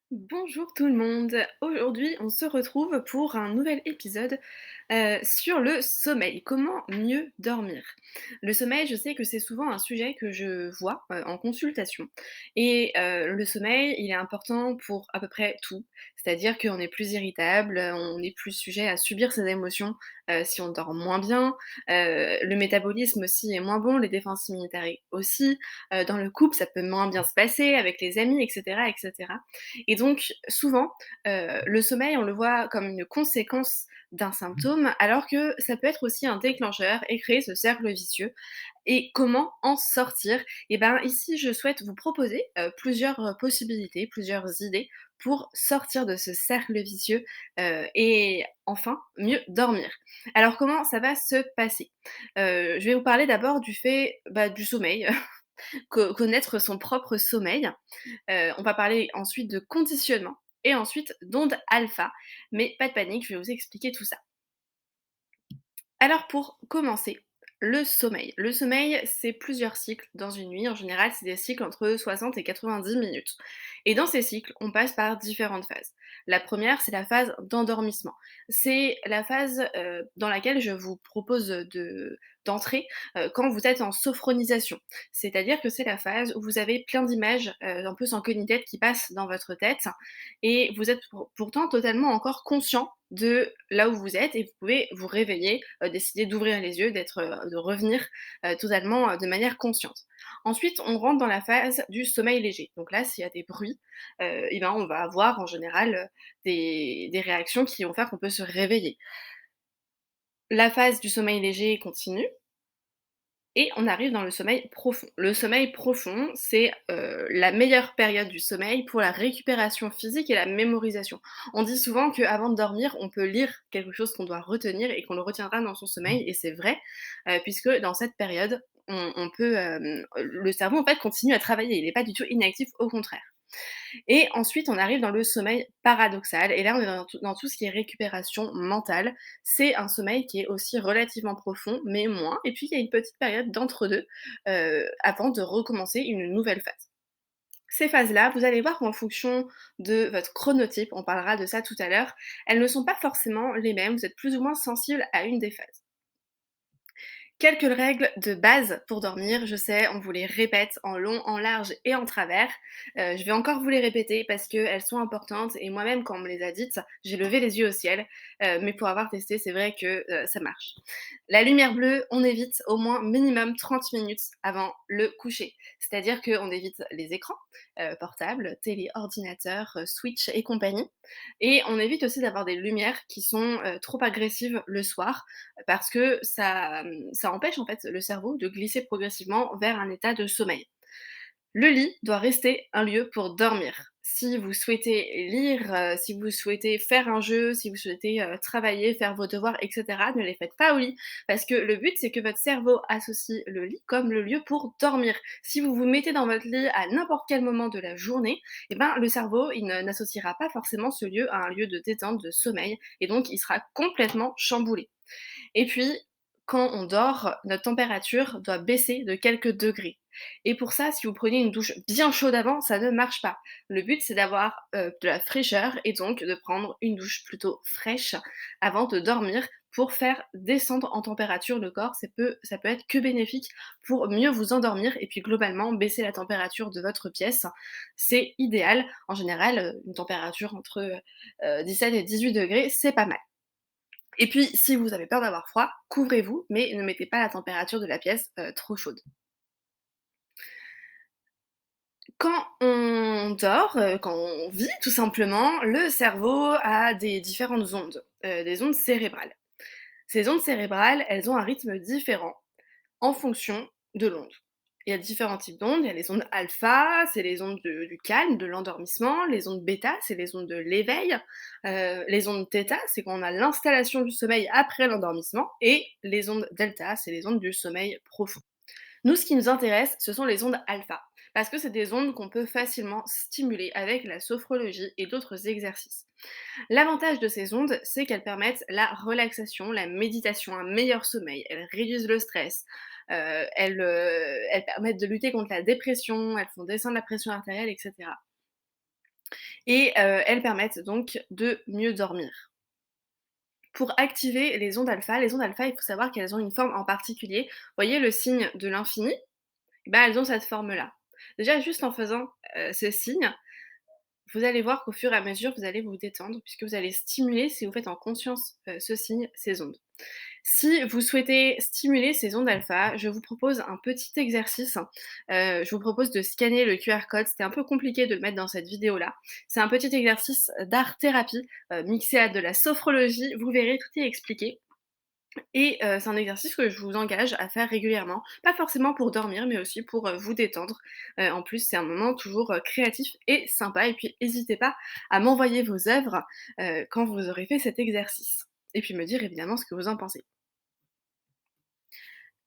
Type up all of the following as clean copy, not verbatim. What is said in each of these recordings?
Bonjour tout le monde. Aujourd'hui, on se retrouve pour un nouvel épisode sur le sommeil. Comment mieux dormir? Le sommeil, je sais que c'est souvent un sujet que je vois en consultation. Et le sommeil, il est important pour à peu près tout. C'est-à-dire qu'on est plus irritable, on est plus sujet à subir ses émotions si on dort moins bien. Le métabolisme aussi est moins bon, les défenses immunitaires aussi. Dans le couple, ça peut moins bien se passer avec les amis, etc., etc. Et donc, souvent, le sommeil, on le voit comme une conséquence d'un symptôme, alors que ça peut être aussi un déclencheur et créer ce cercle vicieux. Et comment en sortir? Et ben, ici, je souhaite vous proposer plusieurs possibilités, plusieurs idées pour sortir de ce cercle vicieux et enfin mieux dormir. Alors, comment ça va se passer? Je vais vous parler d'abord du fait du sommeil, connaître son propre sommeil. On va parler ensuite de conditionnement et ensuite d'ondes alpha. Mais pas de panique, je vais vous expliquer tout ça. Alors pour commencer, le sommeil. Le sommeil, c'est plusieurs cycles dans une nuit. En général, c'est des cycles entre 60 et 90 minutes. Et dans ces cycles, on passe par différentes phases. La première, c'est la phase d'endormissement. C'est la phase dans laquelle je vous propose d'entrer quand vous êtes en sophronisation. C'est-à-dire que c'est la phase où vous avez plein d'images un peu sans queue ni tête qui passent dans votre tête et vous êtes pourtant totalement encore conscient de là où vous êtes et vous pouvez vous réveiller, décider d'ouvrir les yeux, de revenir totalement de manière consciente. Ensuite, on rentre dans la phase du sommeil léger. Donc là, s'il y a des bruits, et ben, on va avoir en général des réactions qui vont faire qu'on peut se réveiller. La phase du sommeil léger continue et on arrive dans le sommeil profond. Le sommeil profond, c'est la meilleure période du sommeil pour la récupération physique et la mémorisation. On dit souvent qu'avant de dormir, on peut lire quelque chose qu'on doit retenir et qu'on le retiendra dans son sommeil, et c'est vrai, puisque dans cette période, on peut, le cerveau en fait continue à travailler, il n'est pas du tout inactif, au contraire. Et ensuite, on arrive dans le sommeil paradoxal. Et là, on est dans tout ce qui est récupération mentale. C'est un sommeil qui est aussi relativement profond, mais moins. Et puis, il y a une petite période d'entre-deux avant de recommencer une nouvelle phase. Ces phases-là, vous allez voir qu'en fonction de votre chronotype, on parlera de ça tout à l'heure, elles ne sont pas forcément les mêmes. Vous êtes plus ou moins sensible à une des phases. Quelques règles de base pour dormir, je sais, on vous les répète en long, en large et en travers. Je vais encore vous les répéter parce qu'elles sont importantes et moi-même quand on me les a dites, j'ai levé les yeux au ciel, mais pour avoir testé, c'est vrai que, ça marche. La lumière bleue, on évite au moins minimum 30 minutes avant le coucher. C'est-à-dire qu'on évite les écrans, portables, télé, ordinateur, Switch et compagnie, et on évite aussi d'avoir des lumières qui sont, trop agressives le soir parce que ça empêche en fait le cerveau de glisser progressivement vers un état de sommeil. Le lit doit rester un lieu pour dormir. Si vous souhaitez lire, si vous souhaitez faire un jeu, si vous souhaitez, travailler, faire vos devoirs et cetera, ne les faites pas au lit parce que le but, c'est que votre cerveau associe le lit comme le lieu pour dormir. Si vous vous mettez dans votre lit à n'importe quel moment de la journée, et ben, le cerveau, il n'associera pas forcément ce lieu à un lieu de détente, de sommeil, et donc il sera complètement chamboulé. Et puis, quand on dort, notre température doit baisser de quelques degrés. Et pour ça, si vous prenez une douche bien chaude avant, ça ne marche pas. Le but, c'est d'avoir de la fraîcheur et donc de prendre une douche plutôt fraîche avant de dormir pour faire descendre en température le corps. Ça peut être que bénéfique pour mieux vous endormir et puis globalement baisser la température de votre pièce. C'est idéal. En général, une température entre 17 et 18 degrés, c'est pas mal. Et puis, si vous avez peur d'avoir froid, couvrez-vous, mais ne mettez pas la température de la pièce trop chaude. Quand on dort, quand on vit tout simplement, le cerveau a des différentes ondes, des ondes cérébrales. Ces ondes cérébrales, elles ont un rythme différent en fonction de l'onde. Il y a différents types d'ondes, il y a les ondes alpha, c'est les ondes du calme, de l'endormissement, les ondes bêta, c'est les ondes de l'éveil, les ondes θ, c'est quand on a l'installation du sommeil après l'endormissement, et les ondes delta, c'est les ondes du sommeil profond. Nous, ce qui nous intéresse, ce sont les ondes alpha, parce que c'est des ondes qu'on peut facilement stimuler avec la sophrologie et d'autres exercices. L'avantage de ces ondes, c'est qu'elles permettent la relaxation, la méditation, un meilleur sommeil, elles réduisent le stress, elles permettent de lutter contre la dépression, elles font descendre la pression artérielle, etc. et elles permettent donc de mieux dormir. Pour activer les ondes alpha, il faut savoir qu'elles ont une forme en particulier. Vous voyez le signe de l'infini? Bah, elles ont cette forme-là. Déjà, juste en faisant, ce signe, vous allez voir qu'au fur et à mesure, vous allez vous détendre puisque vous allez stimuler, si vous faites en conscience, ce signe, ces ondes. Si vous souhaitez stimuler ces ondes alpha, je vous propose un petit exercice. Je vous propose de scanner le QR code. C'était un peu compliqué de le mettre dans cette vidéo-là. C'est un petit exercice d'art-thérapie, mixé à de la sophrologie. Vous verrez, tout est expliqué. Et c'est un exercice que je vous engage à faire régulièrement. Pas forcément pour dormir, mais aussi pour, vous détendre. En plus, c'est un moment toujours, créatif et sympa et puis n'hésitez pas à m'envoyer vos œuvres, quand vous aurez fait cet exercice. Et puis me dire évidemment ce que vous en pensez.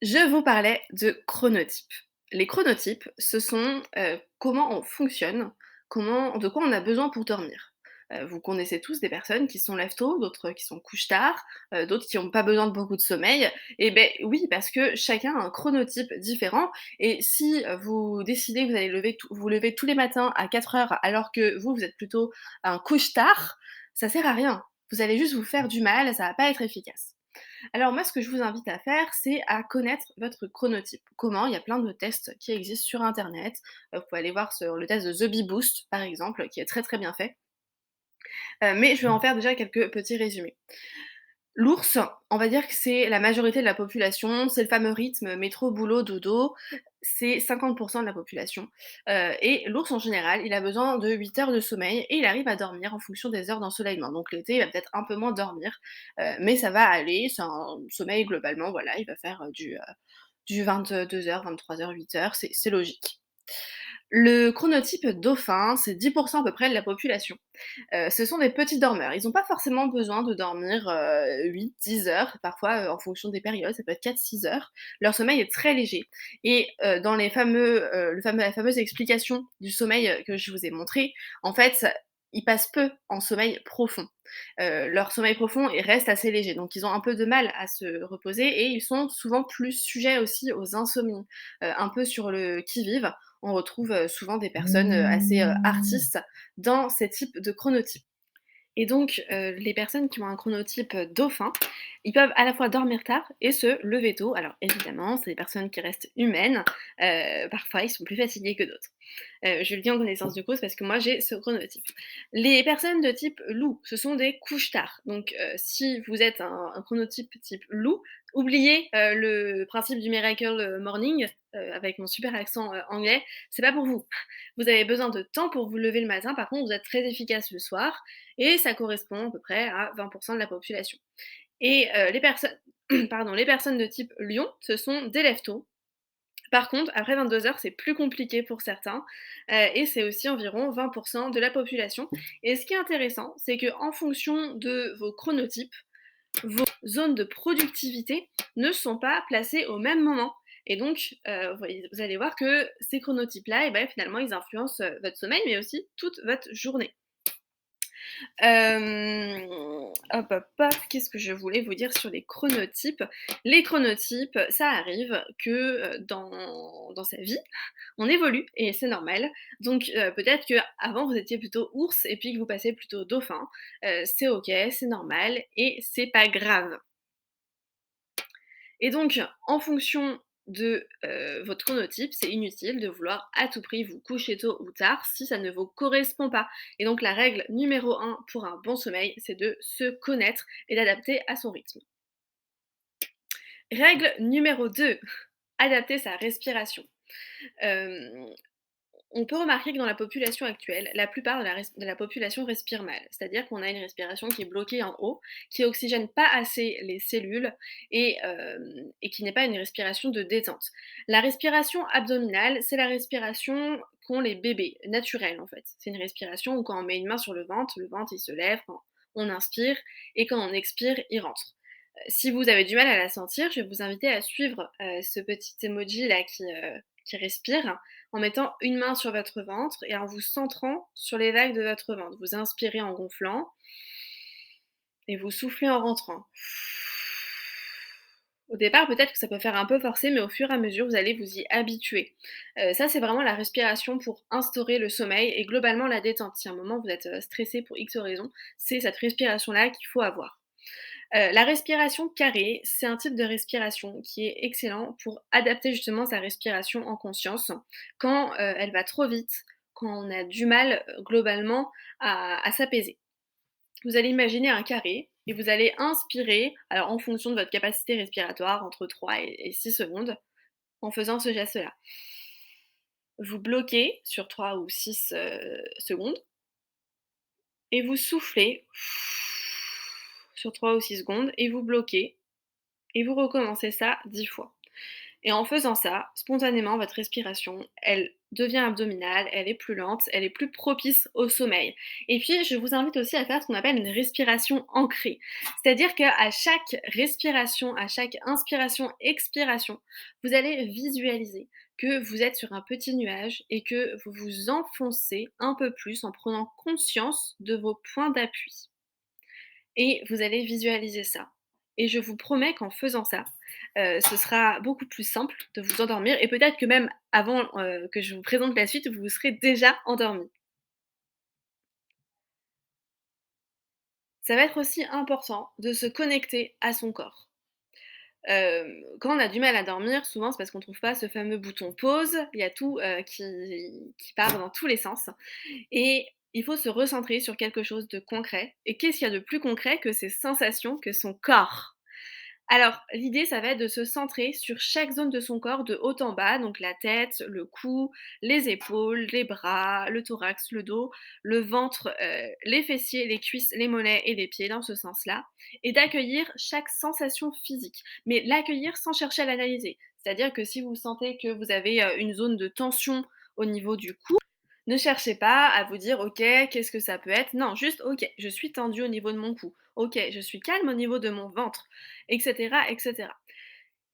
Je vous parlais de chronotypes. Les chronotypes, ce sont, comment on fonctionne, de quoi on a besoin pour dormir. Vous connaissez tous des personnes qui sont lève-tôt, d'autres qui sont couche-tard, d'autres qui n'ont pas besoin de beaucoup de sommeil. Et beh, oui, parce que chacun a un chronotype différent et si, vous décidez que vous allez vous lever tous les matins à 4 heures alors que vous êtes plutôt un couche-tard, ça sert à rien. Vous allez juste vous faire du mal, ça va pas être efficace. Alors moi, ce que je vous invite à faire, c'est à connaître votre chronotype. Comment? Il y a plein de tests qui existent sur internet. Vous pouvez aller voir sur le test de The Bee Boost, par exemple, qui est très, très bien fait. Mais je vais en faire déjà quelques petits résumés. L'ours, on va dire que c'est la majorité de la population, c'est le fameux rythme métro, boulot, dodo, c'est 50 de la population. Et l'ours en général, il a besoin de 8 heures de sommeil et il arrive à dormir en fonction des heures d'ensoleillement. Donc l'été, il va peut-être un peu moins dormir, mais ça va aller, c'est un sommeil globalement, voilà, il va faire, du 22 heures, 23 heures, 8 heures, c'est logique. Le chronotype dauphin, c'est 10 à peu près de la population. Ce sont des petits dormeurs. Ils n'ont pas forcément besoin de dormir, 8-10 heures, parfois, en fonction des périodes, ça peut être 4-6 heures. Leur sommeil est très léger et dans la fameuse explication du sommeil, que je vous ai montré, en fait, ils passent peu en sommeil profond. Leur sommeil profond, il reste assez léger, donc ils ont un peu de mal à se reposer et ils sont souvent plus sujets aussi aux insomnies. Un peu sur le qui-vive, on retrouve, souvent des personnes, assez, artistes dans ces types de chronotypes. Et donc, les personnes qui ont un chronotype, dauphin, ils peuvent à la fois dormir tard et se lever tôt. Alors évidemment, c'est des personnes qui restent humaines, parfois ils sont plus fatigués que d'autres. Je le dis en connaissance de cause parce que moi j'ai ce chronotype. Les personnes de type loup, ce sont des couche-tard. Donc si vous êtes un chronotype type loup, oubliez, le principe du miracle morning, avec mon super accent, anglais, c'est pas pour vous. Vous avez besoin de temps pour vous lever le matin, par contre vous êtes très efficace le soir et ça correspond à peu près à 20 de la population. Et les personnes pardon, les personnes de type lion, ce sont des lève-tôt. Par contre, après 22 heures, c'est plus compliqué pour certains, et c'est aussi environ 20 de la population. Et ce qui est intéressant, c'est qu'en fonction de vos chronotypes, vos zones de productivité ne sont pas placées au même moment. Et donc, vous allez voir que ces chronotypes-là, et ben, finalement, ils influencent, votre sommeil, mais aussi toute votre journée. Hop, hop, hop, qu'est-ce que je voulais vous dire sur les chronotypes? Les chronotypes, ça arrive que, dans sa vie, on évolue et c'est normal. Donc, peut-être qu'avant vous étiez plutôt ours et puis que vous passez plutôt dauphin. C'est OK, c'est normal et c'est pas grave. Et donc, en fonction de, votre chronotype, c'est inutile de vouloir à tout prix vous coucher tôt ou tard si ça ne vous correspond pas. Et donc la règle numéro 1 pour un bon sommeil, c'est de se connaître et d'adapter à son rythme. Règle numéro 2, adapter sa respiration. Hem On peut remarquer que dans la population actuelle, la plupart de la population respire mal. C'est-à-dire qu'on a une respiration qui est bloquée en haut, qui oxygène pas assez les cellules et qui n'est pas une respiration de détente. La respiration abdominale, c'est la respiration qu'ont les bébés, naturelle en fait. C'est une respiration où quand on met une main sur le ventre il se lève, quand on inspire et quand on expire, il rentre. Si vous avez du mal à la sentir, je vais vous inviter à suivre ce petit emoji là qui respire en mettant une main sur votre ventre et en vous centrant sur les vagues de votre ventre. Vous inspirez en gonflant et vous soufflez en rentrant. Au départ, peut-être que ça peut faire un peu forcé, mais au fur et à mesure, vous allez vous y habituer. Ça, c'est vraiment la respiration pour instaurer le sommeil et globalement la détente. Si à un moment vous êtes, stressé pour X raison, c'est cette respiration-là qu'il faut avoir. La respiration carrée, c'est un type de respiration qui est excellent pour adapter justement sa respiration en conscience quand, elle va trop vite, quand on a du mal, globalement à s'apaiser. Vous allez imaginer un carré et vous allez inspirer, alors en fonction de votre capacité respiratoire, entre 3 et 6 secondes, en faisant ce geste-là. Vous bloquez sur 3 ou 6 secondes et vous soufflez sur 3 ou 6 secondes et vous bloquez et vous recommencez ça 10 fois. Et en faisant ça, spontanément, votre respiration, elle devient abdominale, elle est plus lente, elle est plus propice au sommeil. Et puis, je vous invite aussi à faire ce qu'on appelle une respiration ancrée. C'est-à-dire qu'à chaque respiration, à chaque inspiration, expiration, vous allez visualiser que vous êtes sur un petit nuage et que vous vous enfoncez un peu plus en prenant conscience de vos points d'appui. Et vous allez visualiser ça. Et je vous promets qu'en faisant ça, ce sera beaucoup plus simple de vous endormir et peut-être que même avant, que je vous présente la suite, vous serez déjà endormi. Ça va être aussi important de se connecter à son corps. Quand on a du mal à dormir, souvent c'est parce qu'on trouve pas ce fameux bouton pause, il y a tout, qui part dans tous les sens et il faut se recentrer sur quelque chose de concret et qu'est-ce qu'il y a de plus concret que ces sensations que son corps? Alors, l'idée, ça va être de se centrer sur chaque zone de son corps de haut en bas, donc la tête, le cou, les épaules, les bras, le thorax, le dos, le ventre, les fessiers, les cuisses, les mollets et les pieds dans ce sens-là, et d'accueillir chaque sensation physique, mais l'accueillir sans chercher à l'analyser. C'est-à-dire que si vous sentez que vous avez une zone de tension au niveau du cou, ne cherchez pas à vous dire: «OK, qu'est-ce que ça peut être?» Non, juste: «OK, je suis tendue au niveau de mon cou. OK, je suis calme au niveau de mon ventre», et cetera, et cetera.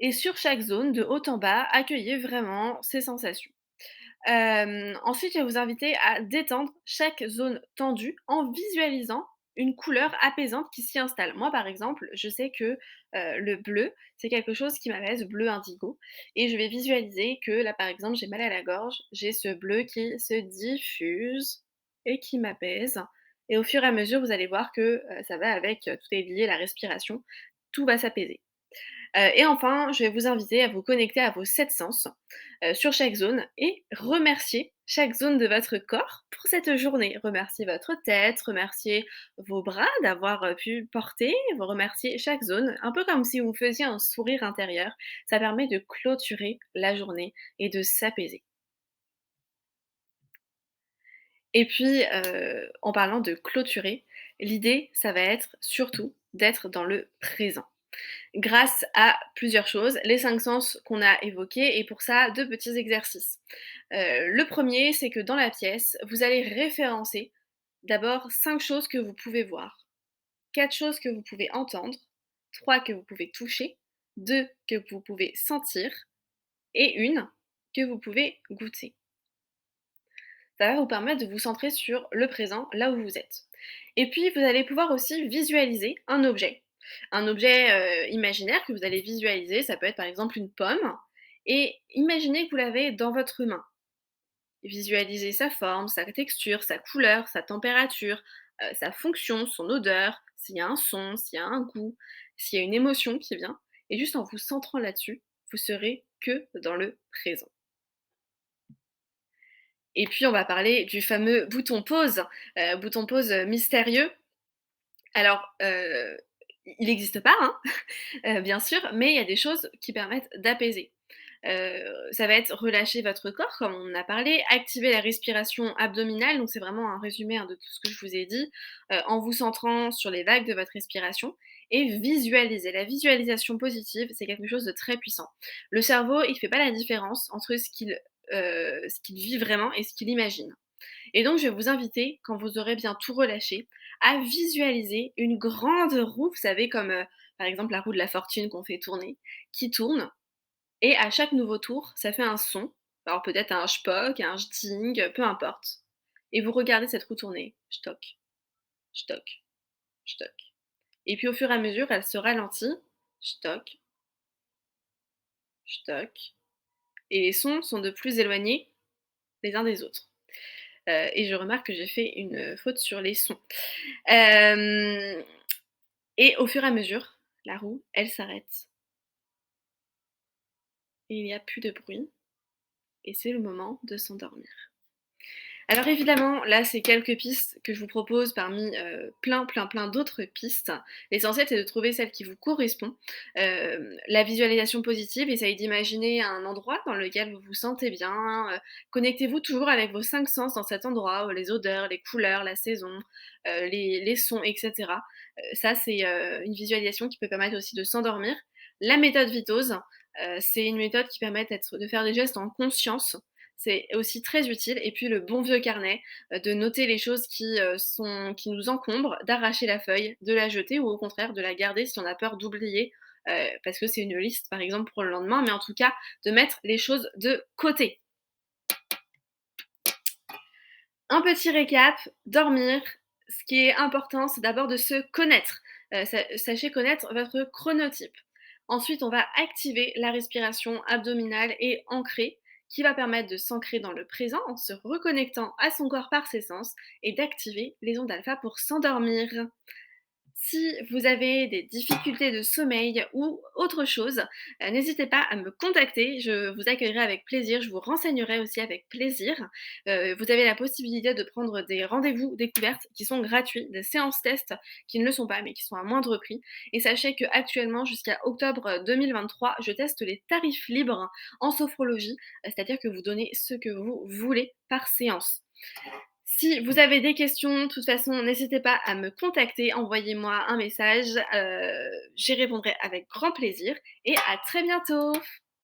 Et sur chaque zone, de haut en bas, accueillez vraiment ces sensations. Ensuite, je vais vous inviter à détendre chaque zone tendue en visualisant une couleur apaisante qui s'y installe. Moi, par exemple, je sais que, le bleu, c'est quelque chose qui m'apaise, bleu indigo et je vais visualiser que là, par exemple, j'ai mal à la gorge, j'ai ce bleu qui se diffuse et qui m'apaise et au fur et à mesure, vous allez voir que, ça va avec, tout est lié, la respiration, tout va s'apaiser. Et enfin, je vais vous inviter à vous connecter à vos 7 sens, sur chaque zone et remercier chaque zone de votre corps pour cette journée. Remercier votre tête, remercier vos bras d'avoir, pu porter, vous remercier chaque zone, un peu comme si vous faisiez un sourire intérieur. Ça permet de clôturer la journée et de s'apaiser. Et puis, en parlant de clôturer, l'idée, ça va être surtout d'être dans le présent. Grâce à plusieurs choses, les 5 sens qu'on a évoqués et pour ça 2 petits exercices. Le premier, c'est que dans la pièce, vous allez référencer d'abord 5 choses que vous pouvez voir, 4 choses que vous pouvez entendre, 3 que vous pouvez toucher, 2 que vous pouvez sentir et 1 que vous pouvez goûter. Ça va vous permettre de vous centrer sur le présent, là où vous êtes. Et puis vous allez pouvoir aussi visualiser un objet. Un objet, imaginaire que vous allez visualiser, ça peut être par exemple une pomme et imaginez que vous l'avez dans votre main. Visualisez sa forme, sa texture, sa couleur, sa température, sa fonction, son odeur, s'il y a un son, s'il y a un goût, s'il y a une émotion qui vient et juste en vous centrant là-dessus, vous serez que dans le présent. Et puis on va parler du fameux bouton pause, mystérieux. Alors, il n'existe pas, hein, bien sûr, mais il y a des choses qui permettent d'apaiser. Ça va être relâcher votre corps comme on en a parlé, activer la respiration abdominale, donc c'est vraiment un résumé, hein, de tout ce que je vous ai dit, en vous centrant sur les vagues de votre respiration et visualiser. La visualisation positive, c'est quelque chose de très puissant. Le cerveau, il fait pas la différence entre ce qu'il vit vraiment et ce qu'il imagine. Et donc, je vais vous inviter, quand vous aurez bien tout relâché, à visualiser une grande roue, vous savez, comme par exemple la roue de la fortune qu'on fait tourner, qui tourne, et à chaque nouveau tour, ça fait un son. Alors peut-être un shpock, un ding, peu importe. Et vous regardez cette roue tourner. Shtock, shtock, shtock. Et puis au fur et à mesure, elle se ralentit. Shtock, je toque, et les sons sont de plus éloignés les uns des autres. Et je remarque que j'ai fait une faute sur les sons. Et au fur et à mesure, la roue, elle s'arrête. Et il n'y a plus de bruit. Et c'est le moment de s'endormir. Alors évidemment, là, c'est quelques pistes que je vous propose parmi plein d'autres pistes. L'essentiel, c'est de trouver celle qui vous correspond. La visualisation positive, essayez d'imaginer un endroit dans lequel vous vous sentez bien. Connectez-vous toujours avec vos 5 sens dans cet endroit, les odeurs, les couleurs, la saison, les sons, etc. Ça, c'est une visualisation qui peut permettre aussi de s'endormir. La méthode Vitose, c'est une méthode qui permet de faire des gestes en conscience. C'est aussi très utile. Et puis le bon vieux carnet, de noter les choses qui nous encombrent, d'arracher la feuille, de la jeter ou au contraire de la garder si on a peur d'oublier, parce que c'est une liste par exemple pour le lendemain, mais en tout cas de mettre les choses de côté. Un petit récap, dormir, ce qui est important, c'est d'abord de se connaître. Sachez connaître votre chronotype. Ensuite, on va activer la respiration abdominale et ancrée, qui va permettre de s'ancrer dans le présent en se reconnectant à son corps par ses sens et d'activer les ondes alpha pour s'endormir. Si vous avez des difficultés de sommeil ou autre chose, n'hésitez pas à me contacter, je vous accueillerai avec plaisir, je vous renseignerai aussi avec plaisir. Vous avez la possibilité de prendre des rendez-vous découvertes qui sont gratuits, des séances tests qui ne le sont pas mais qui sont à moindre prix. Et sachez qu'actuellement, jusqu'à octobre 2023, je teste les tarifs libres en sophrologie, c'est-à-dire que vous donnez ce que vous voulez par séance. Si vous avez des questions, de toute façon, n'hésitez pas à me contacter, envoyez-moi un message, j'y répondrai avec grand plaisir et à très bientôt!